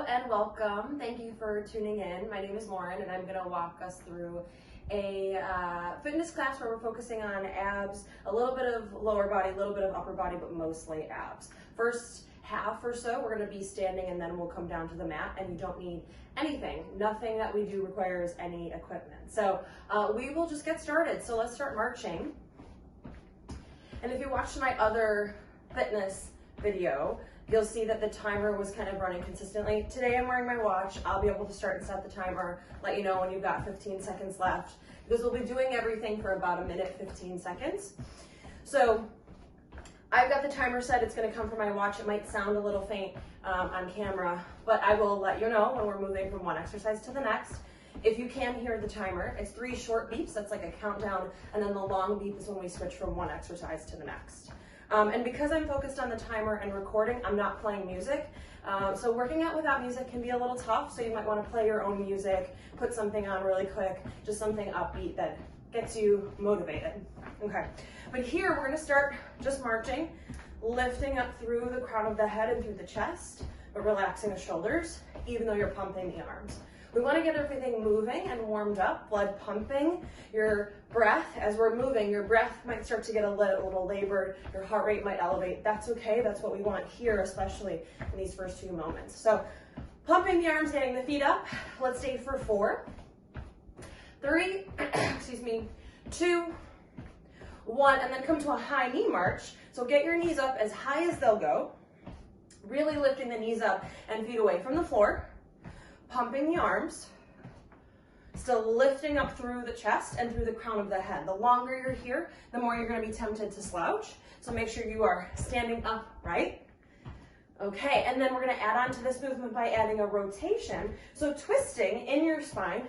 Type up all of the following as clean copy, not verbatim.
Hello and welcome. Thank you for tuning in. My name is Lauren and I'm going to walk us through a fitness class where we're focusing on abs, a little bit of lower body, a little bit of upper body, but mostly abs. First half or so, we're going to be standing and then we'll come down to the mat, and you don't need anything. Nothing that we do requires any equipment. So we will just get started. So let's start marching. And if you watched my other fitness video, you'll see that the timer was kind of running consistently. Today I'm wearing my watch. I'll be able to start and set the timer, let you know when you've got 15 seconds left, because we'll be doing everything for about a minute, 15 seconds. So I've got the timer set. It's gonna come from my watch. It might sound a little faint on camera, but I will let you know when we're moving from one exercise to the next. If you can hear the timer, it's 3 short beeps. That's like a countdown. And then the long beep is when we switch from one exercise to the next. And because I'm focused on the timer and recording, I'm not playing music. So working out without music can be a little tough, so you might want to play your own music, put something on really quick, just something upbeat that gets you motivated. Okay, but here we're going to start just marching, lifting up through the crown of the head and through the chest, but relaxing the shoulders, even though you're pumping the arms. We want to get everything moving and warmed up, blood pumping. Your breath, as we're moving, your breath might start to get a little labored. Your heart rate might elevate. That's okay. That's what we want here, especially in these first few moments. So pumping the arms, getting the feet up. Let's stay for 4, 3, excuse me, 2, 1, and then come to a high knee march. So get your knees up as high as they'll go, really lifting the knees up and feet away from the floor. Pumping the arms, still lifting up through the chest and through the crown of the head. The longer you're here, the more you're going to be tempted to slouch. So make sure you are standing upright. Okay, and then we're going to add on to this movement by adding a rotation. So twisting in your spine,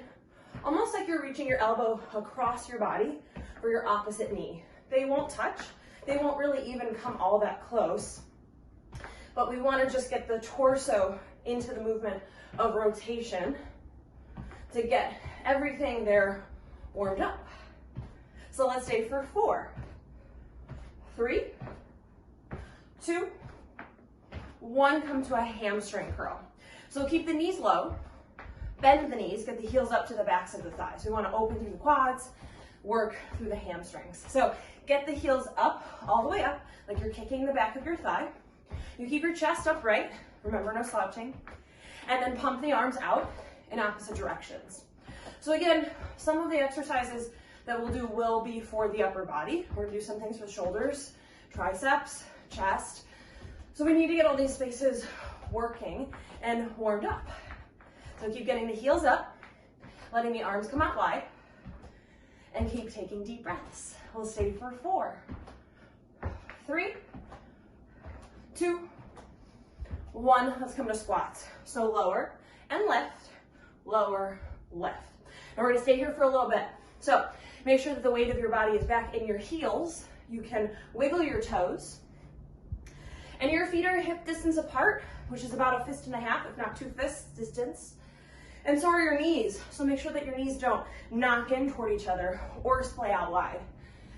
almost like you're reaching your elbow across your body for your opposite knee. They won't touch. They won't really even come all that close. But we want to just get the torso into the movement of rotation to get everything there warmed up. So let's stay for 4, 3, 2, 1, come to a hamstring curl. So keep the knees low, bend the knees, get the heels up to the backs of the thighs. We want to open through the quads, work through the hamstrings. So get the heels up, all the way up, like you're kicking the back of your thigh. You keep your chest upright, remember no slouching, and then pump the arms out in opposite directions. So again, some of the exercises that we'll do will be for the upper body. We're gonna do some things for shoulders, triceps, chest. So we need to get all these spaces working and warmed up. So keep getting the heels up, letting the arms come out wide, and keep taking deep breaths. We'll stay for 4, 3, 2, 1, let's come to squats. So lower and lift, lower, lift. And we're gonna stay here for a little bit. So make sure that the weight of your body is back in your heels. You can wiggle your toes. And your feet are hip distance apart, which is about 1.5 fists, if not 2 fists distance. And so are your knees. So make sure that your knees don't knock in toward each other or splay out wide.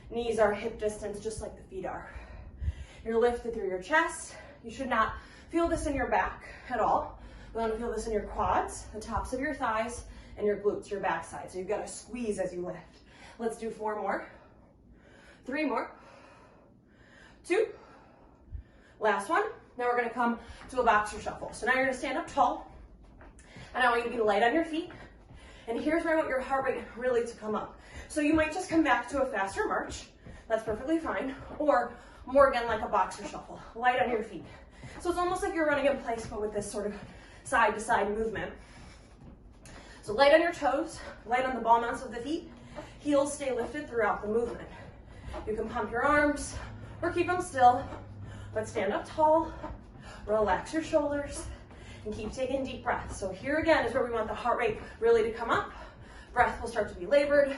Knees are hip distance, just like the feet are. You're lifted through your chest. You should not feel this in your back at all. You want to feel this in your quads, the tops of your thighs, and your glutes, your backside. So you've got to squeeze as you lift. Let's do 4 more, 3 more, 2, last one. Now we're going to come to a boxer shuffle. So now you're going to stand up tall, and I want you to be light on your feet. And here's where I want your heart rate really to come up. So you might just come back to a faster march. That's perfectly fine. Or more again like a boxer shuffle, light on your feet. So it's almost like you're running in place, but with this sort of side to side movement. So light on your toes, light on the ball mounts of the feet, heels stay lifted throughout the movement. You can pump your arms or keep them still, but stand up tall, relax your shoulders, and keep taking deep breaths. So here again is where we want the heart rate really to come up. Breath will start to be labored,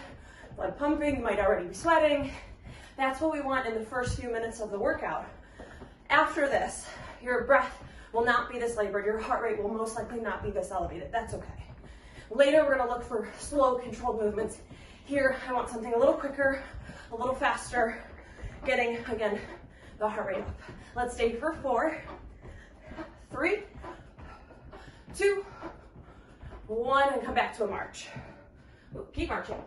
blood pumping, you might already be sweating. That's what we want in the first few minutes of the workout. After this, your breath will not be this labored. Your heart rate will most likely not be this elevated. That's okay. Later, we're going to look for slow, controlled movements. Here, I want something a little quicker, a little faster, getting, again, the heart rate up. Let's stay for 4, 3, 2, 1, and come back to a march. Keep marching.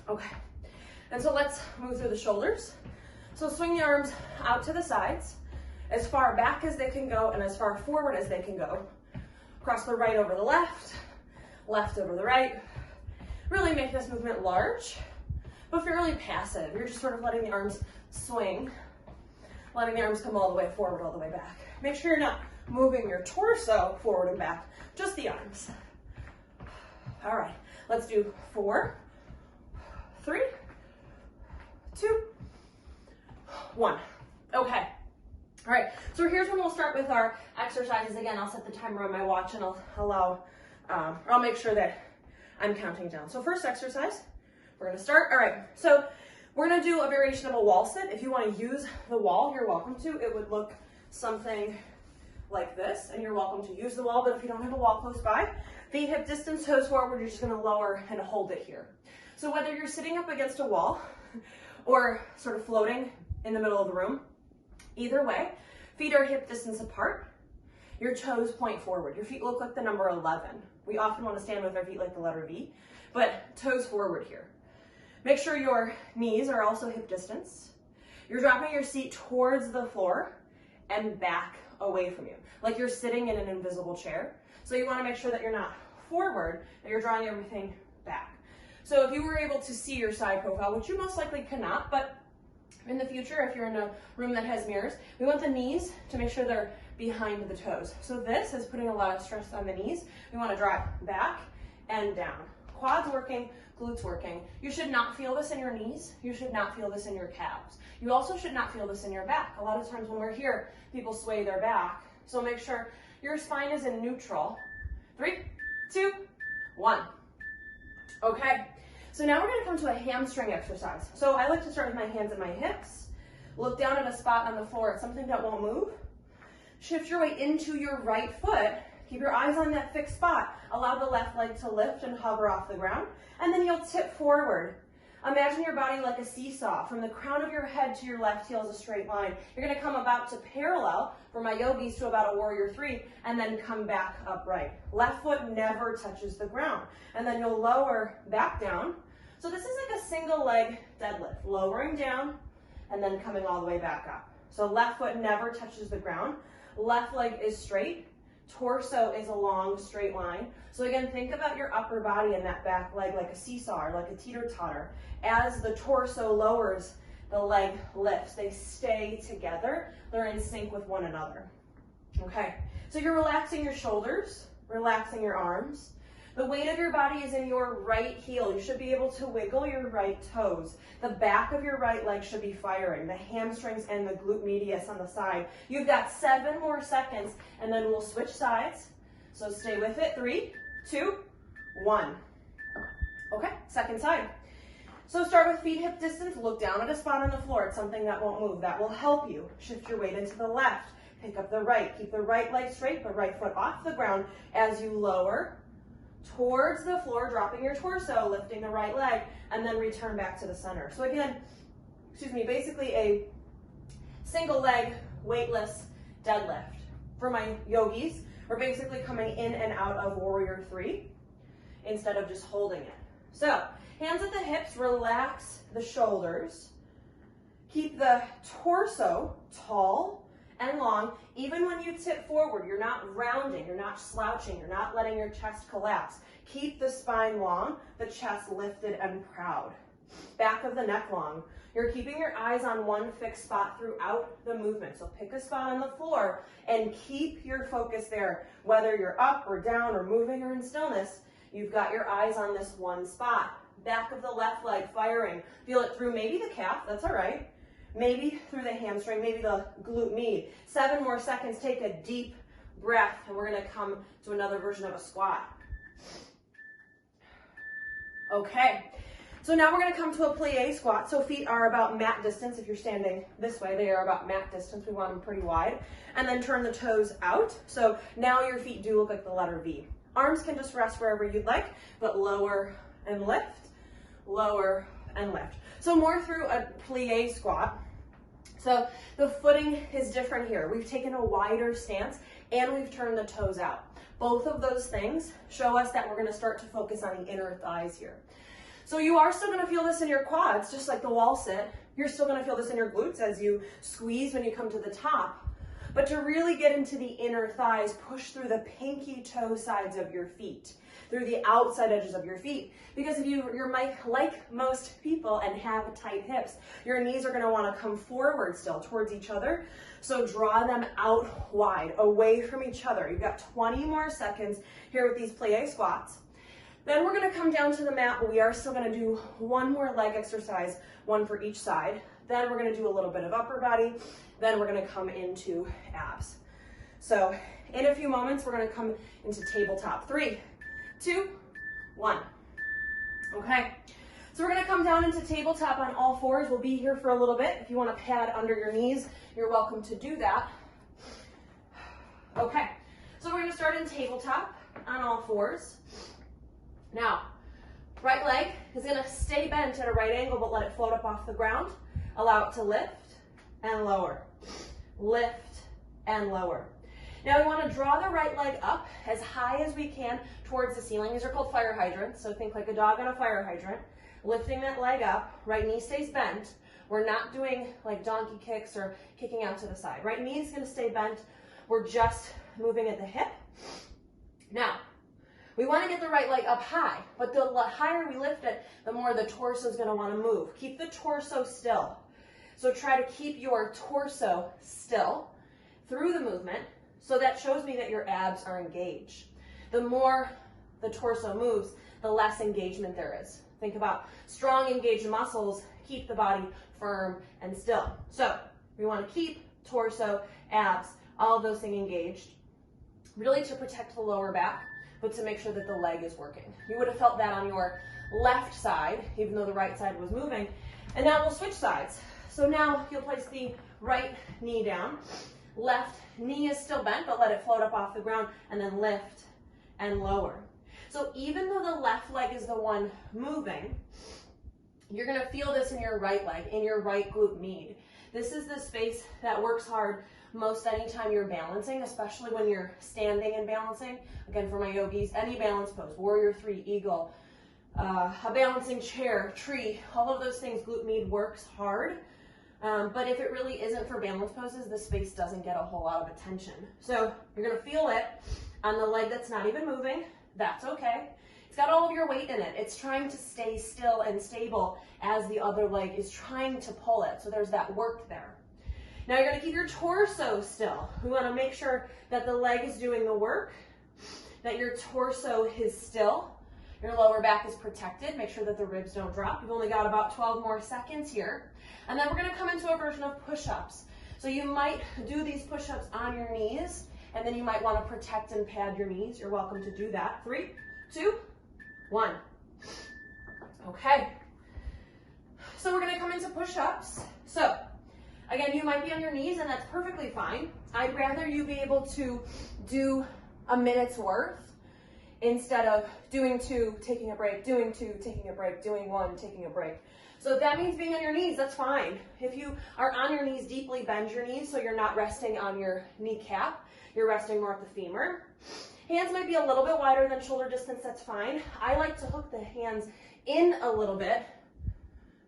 Okay. And so let's move through the shoulders. So swing the arms out to the sides, as far back as they can go and as far forward as they can go. Cross the right over the left, left over the right. Really make this movement large, but fairly passive. You're just sort of letting the arms swing, letting the arms come all the way forward, all the way back. Make sure you're not moving your torso forward and back, just the arms. All right, let's do 4, 3, 2, 1. Okay. All right, so here's when we'll start with our exercises. Again, I'll set the timer on my watch and I'll make sure that I'm counting down. So first exercise, we're gonna start. All right, so we're gonna do a variation of a wall sit. If you wanna use the wall, you're welcome to. It would look something like this, and you're welcome to use the wall, but if you don't have a wall close by, feet hip distance, toes forward, you're just gonna lower and hold it here. So whether you're sitting up against a wall or sort of floating in the middle of the room, either way, feet are hip distance apart. Your toes point forward. Your feet look like the number 11. We often want to stand with our feet like the letter V, but toes forward here. Make sure your knees are also hip distance. You're dropping your seat towards the floor and back away from you, like you're sitting in an invisible chair. So you want to make sure that you're not forward, that you're drawing everything back. So if you were able to see your side profile, which you most likely cannot, but in the future, if you're in a room that has mirrors, we want the knees to make sure they're behind the toes. So this is putting a lot of stress on the knees. We want to drop back and down. Quads working, glutes working. You should not feel this in your knees. You should not feel this in your calves. You also should not feel this in your back. A lot of times when we're here, people sway their back. So make sure your spine is in neutral. 3, 2, 1. Okay. So now we're going to come to a hamstring exercise. So I like to start with my hands at my hips. Look down at a spot on the floor. It's something that won't move. Shift your weight into your right foot. Keep your eyes on that fixed spot. Allow the left leg to lift and hover off the ground. And then you'll tip forward. Imagine your body like a seesaw. From the crown of your head to your left heel is a straight line. You're going to come about to parallel, for my yogis, to about a warrior 3, and then come back upright. Left foot never touches the ground. And then you'll lower back down. So this is like a single leg deadlift, lowering down and then coming all the way back up. So left foot never touches the ground. Left leg is straight. Torso is a long straight line. So again, think about your upper body and that back leg like a seesaw or like a teeter-totter. As the torso lowers, the leg lifts. They stay together. They're in sync with one another. Okay, so you're relaxing your shoulders, relaxing your arms. The weight of your body is in your right heel. You should be able to wiggle your right toes. The back of your right leg should be firing. The hamstrings and the glute medius on the side. You've got 7 more seconds, and then we'll switch sides. So stay with it. 3, 2, 1. Okay, second side. So start with feet hip distance. Look down at a spot on the floor. It's something that won't move. That will help you. Shift your weight into the left. Pick up the right. Keep the right leg straight, but right foot off the ground as you lower towards the floor, dropping your torso, lifting the right leg, and then return back to the center. So again, basically a single leg weightless deadlift. For my yogis, we're basically coming in and out of warrior 3 instead of just holding it. So hands at the hips, relax the shoulders. Keep the torso tall and long. Even when you tip forward, you're not rounding, you're not slouching, you're not letting your chest collapse. Keep the spine long, the chest lifted and proud. Back of the neck long. You're keeping your eyes on one fixed spot throughout the movement. So pick a spot on the floor and keep your focus there. Whether you're up or down or moving or in stillness, you've got your eyes on this one spot. Back of the left leg firing. Feel it through maybe the calf, that's all right. Maybe through the hamstring, maybe the glute med. 7 more seconds, take a deep breath, and we're gonna come to another version of a squat. Okay, so now we're gonna come to a plie squat. So feet are about mat distance. If you're standing this way, they are about mat distance. We want them pretty wide. And then turn the toes out. So now your feet do look like the letter V. Arms can just rest wherever you'd like, but lower and lift, lower and lift. So more through a plie squat. So the footing is different here. We've taken a wider stance and we've turned the toes out. Both of those things show us that we're going to start to focus on the inner thighs here. So you are still going to feel this in your quads, just like the wall sit. You're still going to feel this in your glutes as you squeeze when you come to the top. But to really get into the inner thighs, push through the pinky toe sides of your feet, through the outside edges of your feet. Because if you're like most people and have tight hips, your knees are going to want to come forward still towards each other. So draw them out wide, away from each other. You've got 20 more seconds here with these plie squats. Then we're going to come down to the mat, but we are still going to do one more leg exercise, one for each side. Then we're going to do a little bit of upper body. Then we're going to come into abs. So in a few moments, we're going to come into tabletop. 3, 2, 1. Okay. So we're going to come down into tabletop on all fours. We'll be here for a little bit. If you want to pad under your knees, you're welcome to do that. Okay. So we're going to start in tabletop on all fours. Now, right leg is going to stay bent at a right angle, but let it float up off the ground. Allow it to lift and lower. Lift and lower. Now we want to draw the right leg up as high as we can towards the ceiling. These are called fire hydrants, so think like a dog on a fire hydrant. Lifting that leg up, right knee stays bent. We're not doing like donkey kicks or kicking out to the side. Right knee is going to stay bent. We're just moving at the hip. Now, we want to get the right leg up high, but the higher we lift it, the more the torso is going to want to move. Keep the torso still. So try to keep your torso still through the movement. So that shows me that your abs are engaged. The more the torso moves, the less engagement there is. Think about strong engaged muscles, keep the body firm and still. So we want to keep torso, abs, all of those things engaged, really to protect the lower back, but to make sure that the leg is working. You would have felt that on your left side, even though the right side was moving. And now we'll switch sides. So now you'll place the right knee down. Left knee is still bent, but let it float up off the ground, and then lift and lower. So even though the left leg is the one moving, you're going to feel this in your right leg, in your right glute med. This is the space that works hard most anytime you're balancing, especially when you're standing and balancing. Again, for my yogis, any balance pose, warrior 3, eagle, a balancing chair, tree, all of those things, glute med works hard. But if it really isn't for balance poses, the space doesn't get a whole lot of attention. So you're going to feel it on the leg that's not even moving. That's okay. It's got all of your weight in it. It's trying to stay still and stable as the other leg is trying to pull it. So there's that work there. Now you're going to keep your torso still. We want to make sure that the leg is doing the work, that your torso is still, your lower back is protected. Make sure that the ribs don't drop. You've only got about 12 more seconds here. And then we're going to come into a version of push-ups. So you might do these push-ups on your knees, and then you might want to protect and pad your knees. You're welcome to do that. 3, 2, 1. Okay. So we're going to come into push-ups. So again, you might be on your knees, and that's perfectly fine. I'd rather you be able to do a minute's worth instead of doing 2, taking a break, doing 2, taking a break, doing 1, taking a break. So if that means being on your knees, that's fine. If you are on your knees, deeply bend your knees so you're not resting on your kneecap. You're resting more at the femur. Hands might be a little bit wider than shoulder distance, that's fine. I like to hook the hands in a little bit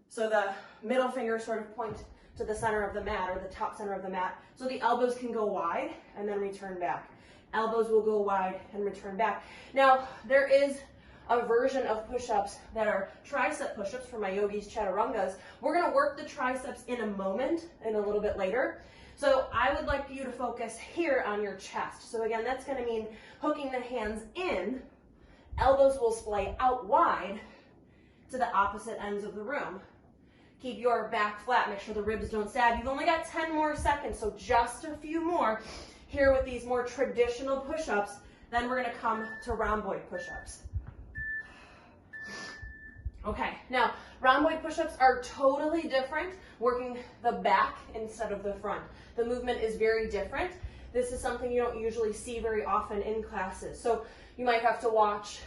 so the middle finger sort of point to the center of the mat or the top center of the mat so the elbows can go wide and then return back. Elbows will go wide and return back. Now, there is a version of push-ups that are tricep push-ups for my yogis, chaturangas. We're going to work the triceps in a moment and a little bit later. So I would like you to focus here on your chest. So again, that's going to mean hooking the hands in. Elbows will splay out wide to the opposite ends of the room. Keep your back flat. Make sure the ribs don't sag. You've only got 10 more seconds, so just a few more here with these more traditional push-ups. Then we're going to come to rhomboid push-ups. Okay, now rhomboid push-ups are totally different, working the back instead of the front. The movement is very different. This is something you don't usually see very often in classes. So you might have to watch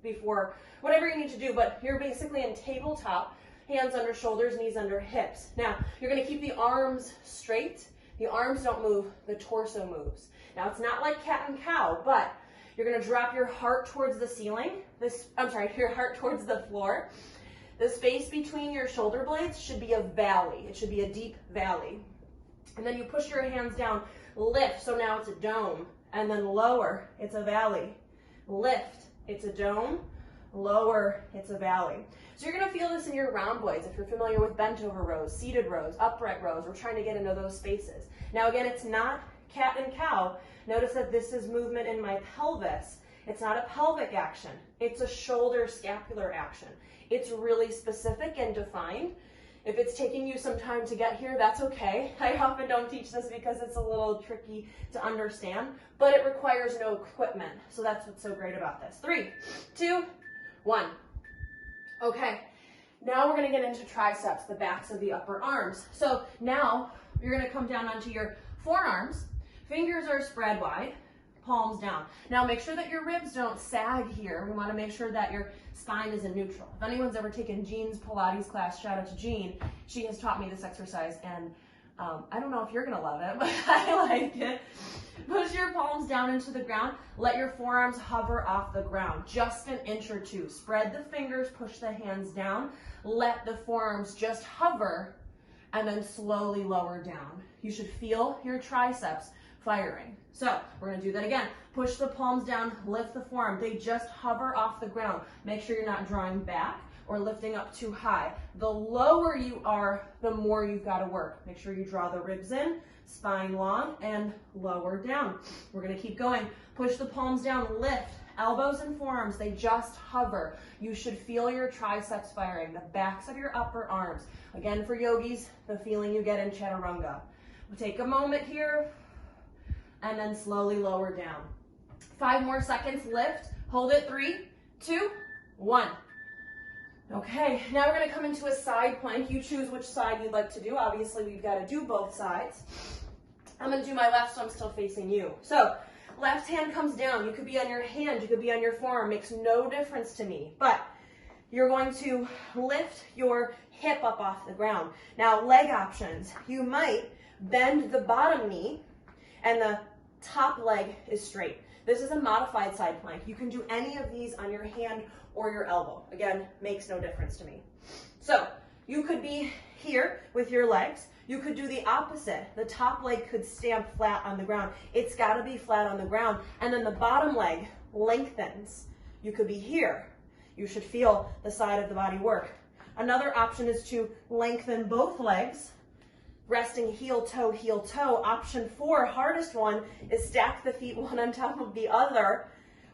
before, whatever you need to do, but you're basically in tabletop, hands under shoulders, knees under hips. Now, you're going to keep the arms straight. The arms don't move, the torso moves. Now, it's not like cat and cow, but You're gonna drop your heart towards the ceiling. Your heart towards the floor. The space between your shoulder blades should be a valley. It should be a deep valley. And then you push your hands down, lift, so now it's a dome. And then lower, it's a valley. Lift, it's a dome. Lower, it's a valley. So you're gonna feel this in your rhomboids if you're familiar with bent over rows, seated rows, upright rows. We're trying to get into those spaces. Now again, it's not cat and cow. Notice that this is movement in my pelvis. It's not a pelvic action. It's a shoulder scapular action. It's really specific and defined. If it's taking you some time to get here, that's okay. I often don't teach this because it's a little tricky to understand, but it requires no equipment. So that's what's so great about this. 3, 2, 1. Okay, now we're gonna get into triceps, the backs of the upper arms. So now you're gonna come down onto your forearms. Fingers are spread wide, palms down. Now make sure that your ribs don't sag here. We wanna make sure that your spine is in neutral. If anyone's ever taken Jean's Pilates class, shout out to Jean. She has taught me this exercise, and I don't know if you're gonna love it, but I like it. Push your palms down into the ground. Let your forearms hover off the ground, just an inch or two. Spread the fingers, push the hands down. Let the forearms just hover, and then slowly lower down. You should feel your triceps firing. So we're gonna do that again. Push the palms down, lift the forearm. They just hover off the ground. Make sure you're not drawing back or lifting up too high. The lower you are, the more you've got to work. Make sure you draw the ribs in, spine long, and lower down. We're gonna keep going. Push the palms down, lift. Elbows and forearms, they just hover. You should feel your triceps firing, the backs of your upper arms. Again, for yogis, the feeling you get in chaturanga. We'll take a moment here, and then slowly lower down. 5 more seconds, lift, hold it, 3, 2, 1. Okay, now we're gonna come into a side plank. You choose which side you'd like to do. Obviously, we've gotta do both sides. I'm gonna do my left, so I'm still facing you. So, left hand comes down. You could be on your hand, you could be on your forearm, makes no difference to me. But you're going to lift your hip up off the ground. Now, leg options. You might bend the bottom knee and the top leg is straight. This is a modified side plank. You can do any of these on your hand or your elbow. Again, makes no difference to me. So you could be here with your legs. You could do the opposite. The top leg could stamp flat on the ground. It's got to be flat on the ground. And then the bottom leg lengthens. You could be here. You should feel the side of the body work. Another option is to lengthen both legs, resting heel, toe, heel, toe. Option 4, hardest one, is stack the feet one on top of the other.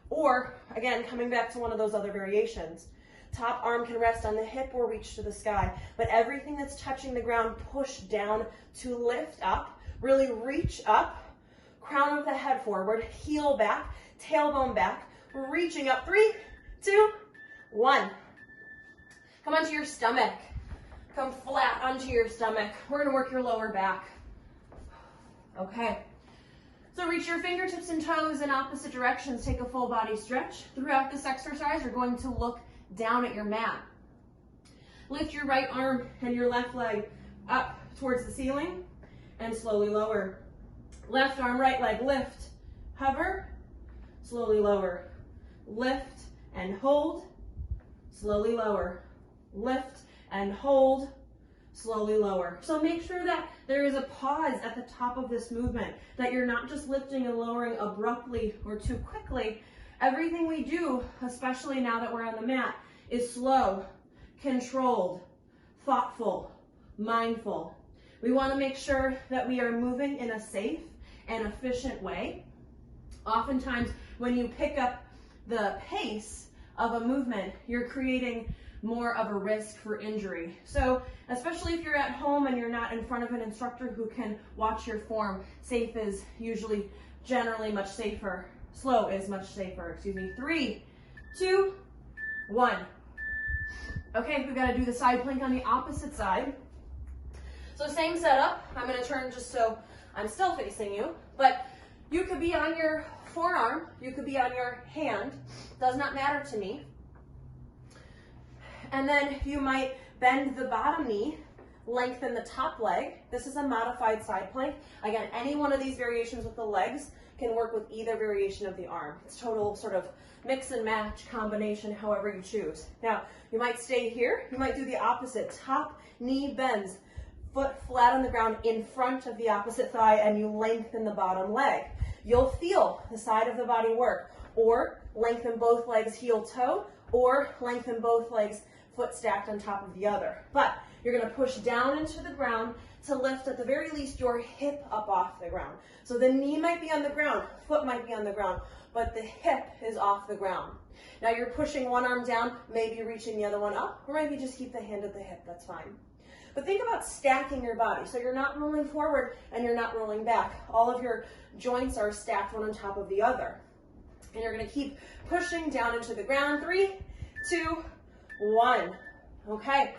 Or, again, coming back to one of those other variations. Top arm can rest on the hip or reach to the sky. But everything that's touching the ground, push down to lift up. Really reach up. Crown of the head forward. Heel back. Tailbone back. Reaching up. 3, 2, 1. Come onto your stomach. Come flat onto your stomach. We're going to work your lower back. Okay. So reach your fingertips and toes in opposite directions. Take a full body stretch. Throughout this exercise, you're going to look down at your mat. Lift your right arm and your left leg up towards the ceiling and slowly lower. Left arm, right leg, lift, hover, slowly lower. Lift and hold, slowly lower. Lift and hold, slowly lower. So make sure that there is a pause at the top of this movement, that you're not just lifting and lowering abruptly or too quickly. Everything we do, especially now that we're on the mat, is slow, controlled, thoughtful, mindful. We want to make sure that we are moving in a safe and efficient way. Oftentimes, when you pick up the pace of a movement, you're creating more of a risk for injury. So especially if you're at home and you're not in front of an instructor who can watch your form, safe is usually generally much safer. Slow is much safer, excuse me. 3, 2, 1. Okay, we've got to do the side plank on the opposite side. So same setup. I'm going to turn just so I'm still facing you, but you could be on your forearm, you could be on your hand, does not matter to me. And then you might bend the bottom knee, lengthen the top leg. This is a modified side plank. Again, any one of these variations with the legs can work with either variation of the arm. It's total sort of mix and match combination, however you choose. Now, you might stay here. You might do the opposite. Top knee bends, foot flat on the ground in front of the opposite thigh, and you lengthen the bottom leg. You'll feel the side of the body work, or lengthen both legs heel toe, or lengthen both legs foot stacked on top of the other. But you're going to push down into the ground to lift at the very least your hip up off the ground. So the knee might be on the ground, foot might be on the ground, but the hip is off the ground. Now you're pushing one arm down, maybe reaching the other one up, or maybe just keep the hand at the hip, that's fine. But think about stacking your body. So you're not rolling forward and you're not rolling back. All of your joints are stacked one on top of the other. And you're going to keep pushing down into the ground. 3, 2, 1. Okay.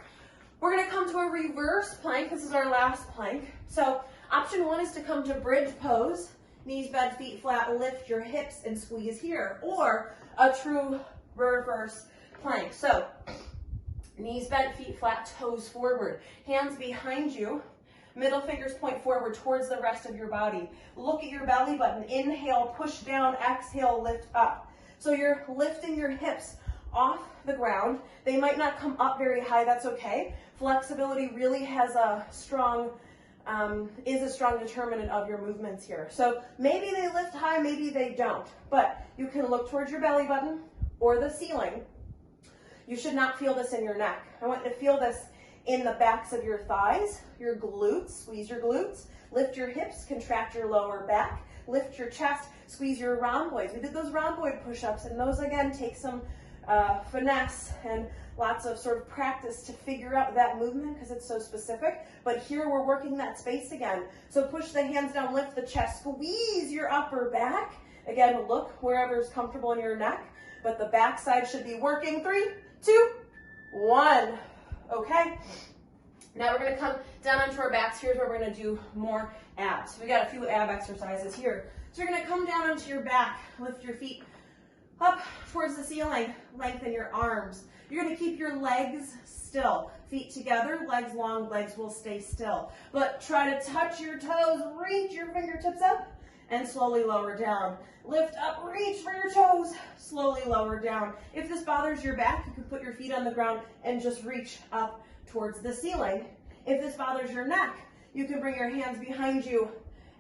We're going to come to a reverse plank. This is our last plank. So option 1 is to come to bridge pose. Knees bent, feet flat, lift your hips and squeeze here. Or a true reverse plank. So knees bent, feet flat, toes forward. Hands behind you. Middle fingers point forward towards the rest of your body. Look at your belly button. Inhale, push down. Exhale, lift up. So you're lifting your hips off the ground. They might not come up very high. That's okay. Flexibility really has a strong, is a strong determinant of your movements here. So maybe they lift high, maybe they don't. But you can look towards your belly button or the ceiling. You should not feel this in your neck. I want you to feel this in the backs of your thighs, your glutes, squeeze your glutes, lift your hips, contract your lower back, lift your chest, squeeze your rhomboids. We did those rhomboid push-ups, and those again take some finesse and lots of sort of practice to figure out that movement because it's so specific. But here we're working that space again. So push the hands down, lift the chest, squeeze your upper back. Again, look wherever is comfortable in your neck, but the back side should be working. 3, 2, 1. Okay, now we're going to come down onto our backs. Here's where we're going to do more abs. We got a few ab exercises here. So you're going to come down onto your back, lift your feet up towards the ceiling, lengthen your arms. You're going to keep your legs still. Feet together, legs long, legs will stay still. But try to touch your toes, reach your fingertips up, and slowly lower down. Lift up, reach for your toes, slowly lower down. If this bothers your back, you can put your feet on the ground and just reach up towards the ceiling. If this bothers your neck, you can bring your hands behind you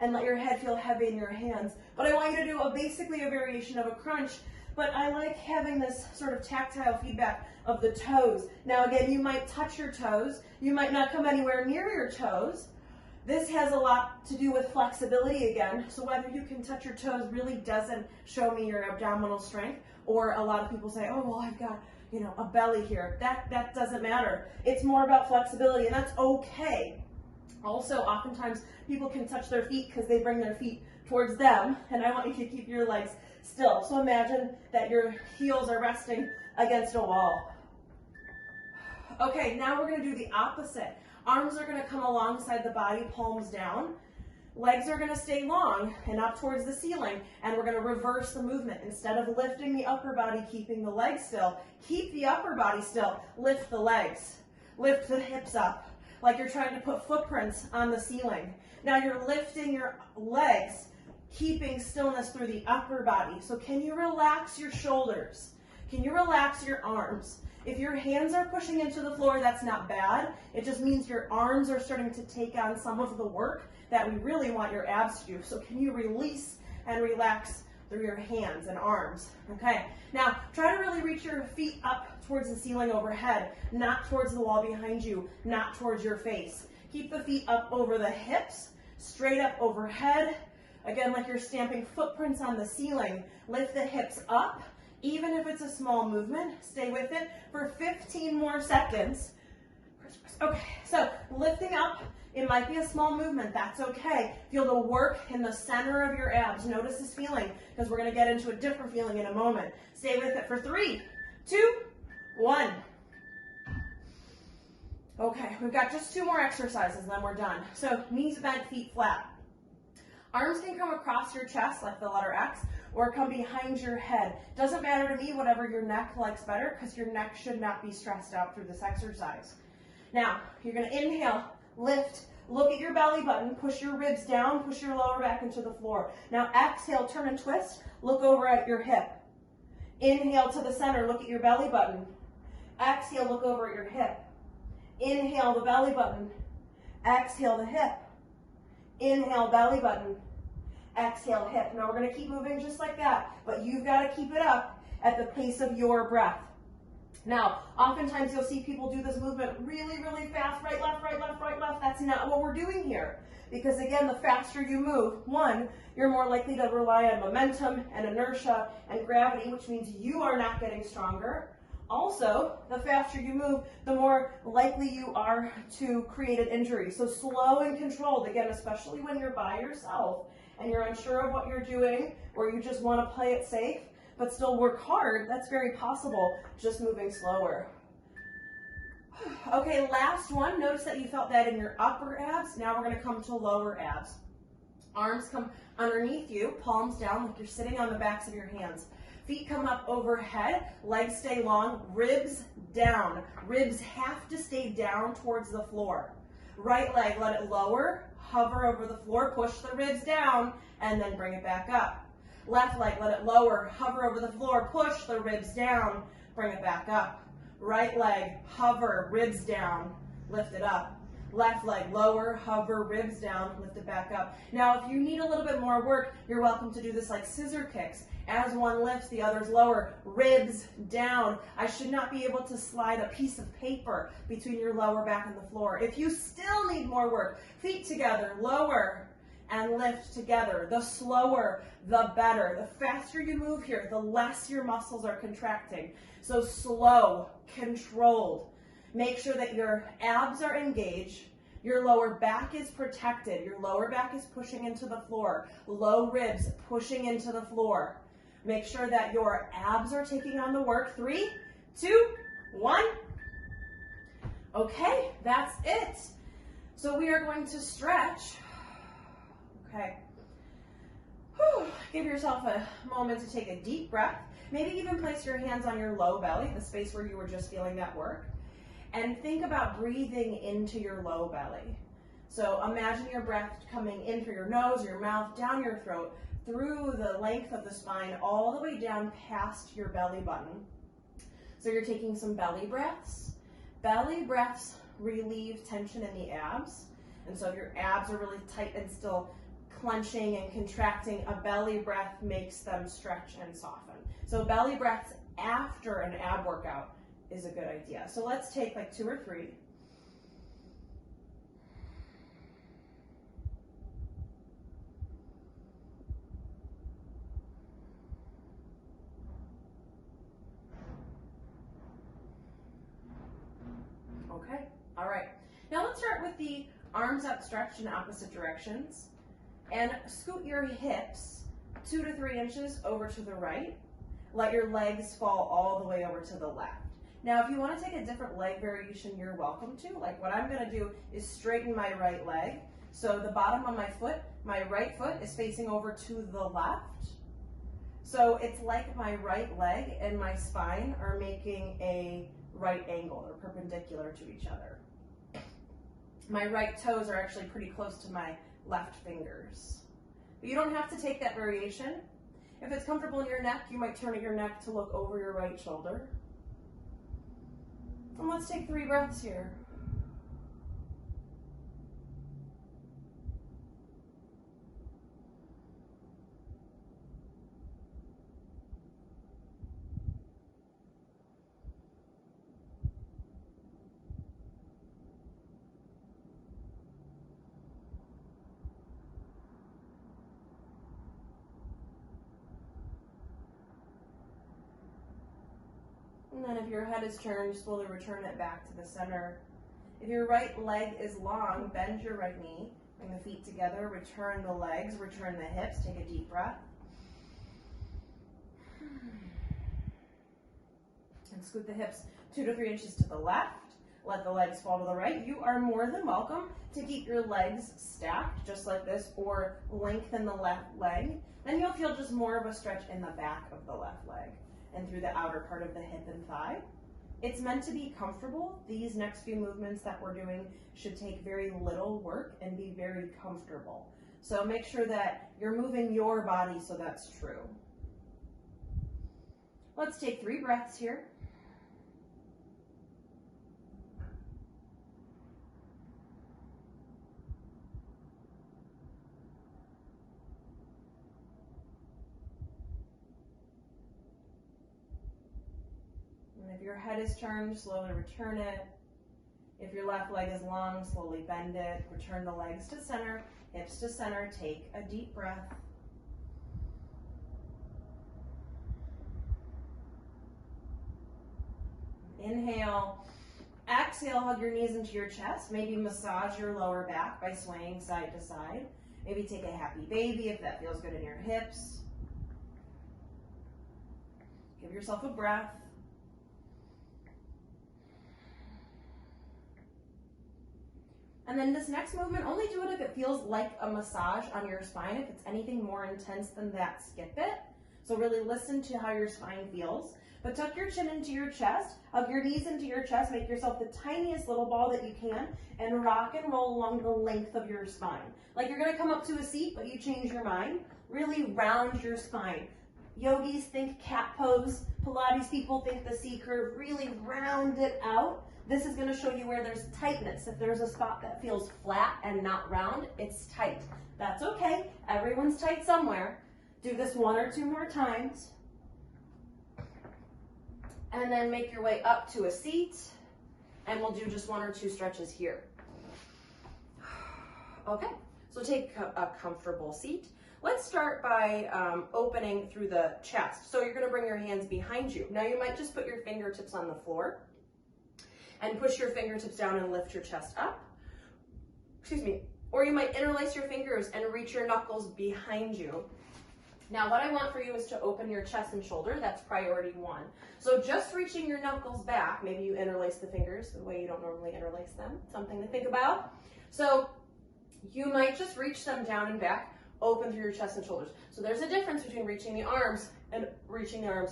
and let your head feel heavy in your hands. But I want you to do basically a variation of a crunch, but I like having this sort of tactile feedback of the toes. Now again, you might touch your toes. You might not come anywhere near your toes. This has a lot to do with flexibility again, so whether you can touch your toes really doesn't show me your abdominal strength, or a lot of people say, oh, well, I've got, a belly here. That doesn't matter. It's more about flexibility, and that's okay. Also, oftentimes, people can touch their feet because they bring their feet towards them, and I want you to keep your legs still. So imagine that your heels are resting against a wall. Okay, now we're going to do the opposite. Arms are going to come alongside the body, palms down. Legs are going to stay long and up towards the ceiling, and we're going to reverse the movement. Instead of lifting the upper body, keeping the legs still, keep the upper body still. Lift the legs. Lift the hips up like you're trying to put footprints on the ceiling. Now you're lifting your legs, keeping stillness through the upper body. So can you relax your shoulders? Can you relax your arms? If your hands are pushing into the floor, that's not bad. It just means your arms are starting to take on some of the work that we really want your abs to do. So can you release and relax through your hands and arms? Okay, now try to really reach your feet up towards the ceiling overhead, not towards the wall behind you, not towards your face. Keep the feet up over the hips, straight up overhead. Again, like you're stamping footprints on the ceiling. Lift the hips up. Even if it's a small movement, stay with it for 15 more seconds. Okay, so lifting up, it might be a small movement, that's okay. Feel the work in the center of your abs. Notice this feeling, because we're going to get into a different feeling in a moment. Stay with it for 3, 2, 1. Okay, we've got just 2 more exercises, and then we're done. So knees bent, feet flat. Arms can come across your chest, like the letter X, or come behind your head. Doesn't matter to me, whatever your neck likes better, because your neck should not be stressed out through this exercise. Now, you're going to inhale, lift, look at your belly button, push your ribs down, push your lower back into the floor. Now exhale, turn and twist, look over at your hip. Inhale to the center, look at your belly button. Exhale, look over at your hip. Inhale the belly button. Exhale the hip. Inhale belly button. Exhale hip. Now we're going to keep moving just like that, but you've got to keep it up at the pace of your breath. Now, oftentimes you'll see people do this movement really, really fast, right, left, right, left, right, left. That's not what we're doing here. Because again, the faster you move, one, you're more likely to rely on momentum and inertia and gravity, which means you are not getting stronger. Also, the faster you move, the more likely you are to create an injury. So slow and controlled, again, especially when you're by yourself and you're unsure of what you're doing, or you just want to play it safe, but still work hard, that's very possible, just moving slower. Okay, last one. Notice that you felt that in your upper abs. Now we're going to come to lower abs. Arms come underneath you, palms down like you're sitting on the backs of your hands. Feet come up overhead, legs stay long, ribs down. Ribs have to stay down towards the floor. Right leg, let it lower, hover over the floor, push the ribs down, and then bring it back up. Left leg, let it lower, hover over the floor, push the ribs down, bring it back up. Right leg, hover, ribs down, lift it up. Left leg, lower, hover, ribs down, lift it back up. Now, if you need a little bit more work, you're welcome to do this like scissor kicks. As one lifts, the other's lower, ribs down. I should not be able to slide a piece of paper between your lower back and the floor. If you still need more work, feet together, lower and lift together. The slower, the better. The faster you move here, the less your muscles are contracting. So slow, controlled. Make sure that your abs are engaged. Your lower back is protected. Your lower back is pushing into the floor. Low ribs pushing into the floor. Make sure that your abs are taking on the work. 3, 2, 1. Okay, that's it. So we are going to stretch. Okay. Whew. Give yourself a moment to take a deep breath. Maybe even place your hands on your low belly, the space where you were just feeling that work. And think about breathing into your low belly. So imagine your breath coming in through your nose, your mouth, down your throat, through the length of the spine, all the way down past your belly button. So you're taking some belly breaths. Belly breaths relieve tension in the abs. And so if your abs are really tight and still clenching and contracting, a belly breath makes them stretch and soften. So belly breaths after an ab workout is a good idea. So let's take like 2 or 3. Okay, all right. Now let's start with the arms outstretched in opposite directions and scoot your hips 2 to 3 inches over to the right. Let your legs fall all the way over to the left. Now, if you want to take a different leg variation, you're welcome to. Like what I'm going to do is straighten my right leg. So the bottom of my foot, my right foot is facing over to the left. So it's like my right leg and my spine are making a right angle. They're perpendicular to each other. My right toes are actually pretty close to my left fingers. But you don't have to take that variation. If it's comfortable in your neck, you might turn your neck to look over your right shoulder. And let's take 3 breaths here. And then if your head is turned, slowly return it back to the center. If your right leg is long, bend your right knee. Bring the feet together, return the legs, return the hips. Take a deep breath. And scoot the hips 2 to 3 inches to the left. Let the legs fall to the right. You are more than welcome to keep your legs stacked just like this or lengthen the left leg. Then you'll feel just more of a stretch in the back of the left leg and through the outer part of the hip and thigh. It's meant to be comfortable. These next few movements that we're doing should take very little work and be very comfortable. So make sure that you're moving your body so that's true. Let's take 3 breaths here. And if your head is turned, slowly return it. If your left leg is long, slowly bend it. Return the legs to center, hips to center. Take a deep breath. Inhale. Exhale, hug your knees into your chest. Maybe massage your lower back by swaying side to side. Maybe take a happy baby if that feels good in your hips. Give yourself a breath. And then this next movement, only do it if it feels like a massage on your spine. If it's anything more intense than that, skip it. So really listen to how your spine feels. But tuck your chin into your chest, hug your knees into your chest, make yourself the tiniest little ball that you can, and rock and roll along the length of your spine. Like you're gonna come up to a seat, but you change your mind. Really round your spine. Yogis think cat pose. Pilates people think the C curve. Really round it out. This is gonna show you where there's tightness. If there's a spot that feels flat and not round, it's tight. That's okay, everyone's tight somewhere. Do this 1 or 2 more times. And then make your way up to a seat, and we'll do just 1 or 2 stretches here. Okay, so take a comfortable seat. Let's start by opening through the chest. So you're gonna bring your hands behind you. Now you might just put your fingertips on the floor and push your fingertips down and lift your chest up. Excuse me. Or you might interlace your fingers and reach your knuckles behind you. Now what I want for you is to open your chest and shoulder. That's priority 1. So just reaching your knuckles back, maybe you interlace the fingers the way you don't normally interlace them. Something to think about. So you might just reach them down and back, open through your chest and shoulders. So there's a difference between reaching the arms and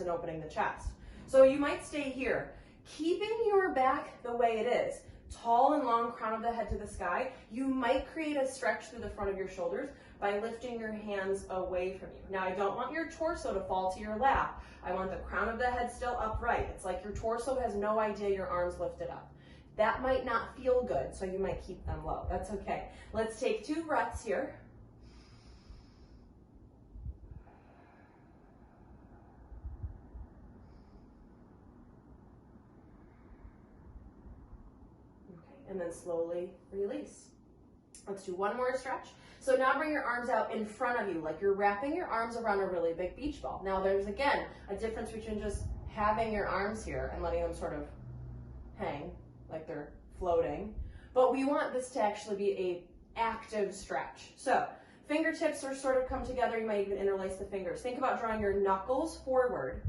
opening the chest. So you might stay here, keeping your back the way it is. Tall and long, crown of the head to the sky. You might create a stretch through the front of your shoulders by lifting your hands away from you. Now, I don't want your torso to fall to your lap. I want the crown of the head still upright. It's like your torso has no idea your arms lifted up. That might not feel good, so you might keep them low. That's okay. Let's take 2 breaths here. And then slowly release. Let's do 1 more stretch. So now bring your arms out in front of you, like you're wrapping your arms around a really big beach ball. Now there's, again, a difference between just having your arms here and letting them sort of hang, like they're floating. But we want this to actually be a active stretch. So fingertips are sort of come together. You might even interlace the fingers. Think about drawing your knuckles forward,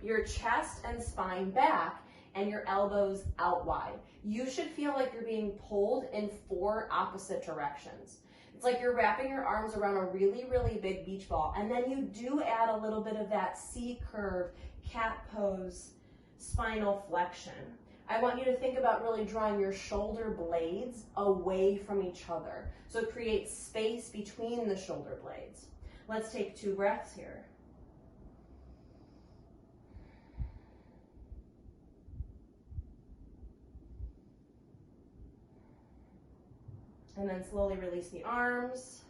your chest and spine back, and your elbows out wide. You should feel like you're being pulled in 4 opposite directions. It's like you're wrapping your arms around a really, really big beach ball, and then you do add a little bit of that C curve, cat pose, spinal flexion. I want you to think about really drawing your shoulder blades away from each other. So create space between the shoulder blades. Let's take 2 breaths here. And then slowly release the arms,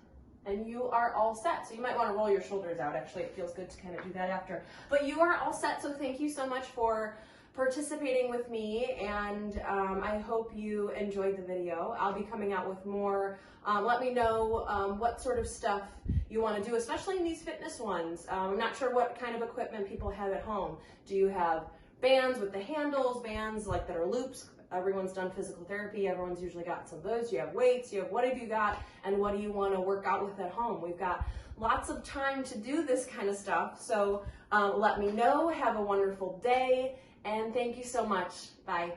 and you are all set. So you might want to roll your shoulders out. Actually, it feels good to kind of do that after. But you are all set, so thank you so much for participating with me, and I hope you enjoyed the video. I'll be coming out with more. Let me know what sort of stuff you want to do, especially in these fitness ones. I'm not sure what kind of equipment people have at home. Do you have bands with the handles, bands like that are loops? Everyone's done physical therapy. Everyone's usually got some of those. You have weights. You have what have you got, and what do you want to work out with at home? We've got lots of time to do this kind of stuff. So let me know. Have a wonderful day, and thank you so much. Bye.